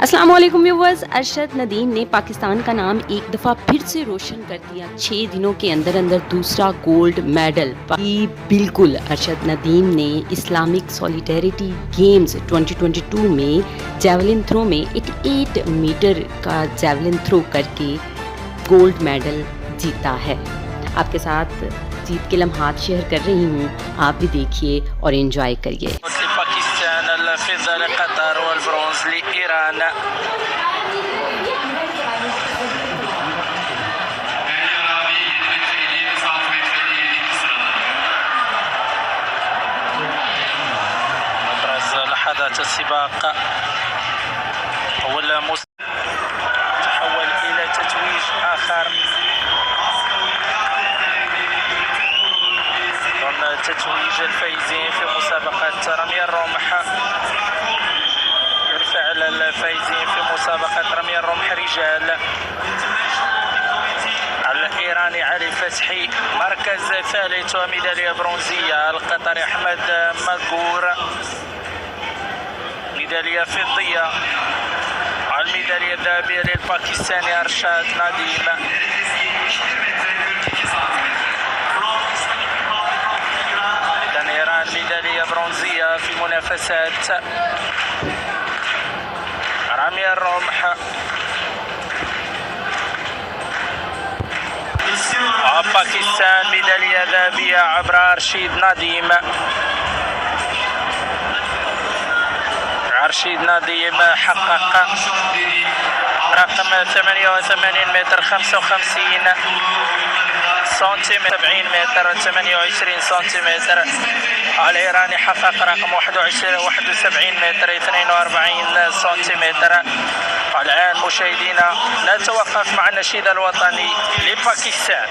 अस्सलाम वालेकुम व्यूवर्स। अरशद नदीम ने पाकिस्तान का नाम एक दफ़ा फिर से रोशन कर दिया। 6 दिनों के अंदर अंदर दूसरा गोल्ड मेडल। बिल्कुल अरशद नदीम ने इस्लामिक सॉलिडेरिटी गेम्स 2022 में जैवलिन थ्रो में 88 मीटर का जैवलिन थ्रो करके गोल्ड मेडल जीता है। आपके साथ जीत के लम्हात शेयर कर रही हूँ, आप भी देखिए और एंजॉय करिए। باكستان الفضة لقطر والبرونز لإيران. أبرز لحظات السباق أول تحول إلى تتويج آخر ضمن تتويج الفائزين في مسابقة رمي الرمح. بالفعل الفائزين في مسابقة رمي الرمح رجال الإيراني علي فتحي مركز ثالث وميدالية برونزية، القطري أحمد مقور ميدالية فضية، الميدالية الذهبية للباكستاني أرشاد نديم. إذن إيران ميدالية برونزية في منافسات رمي الرمح. باكستان ميدالية ذهبية عبر رشيد نديم. رشيد نديم حقق رقم 88 متر 55 سنتيمتر، 70 متر 28 سنتيمتر. الإيراني حقق رقم 71 متر 42 سنتيمتر. الآن مشاهدينا نتوقف مع النشيد الوطني لباكستان.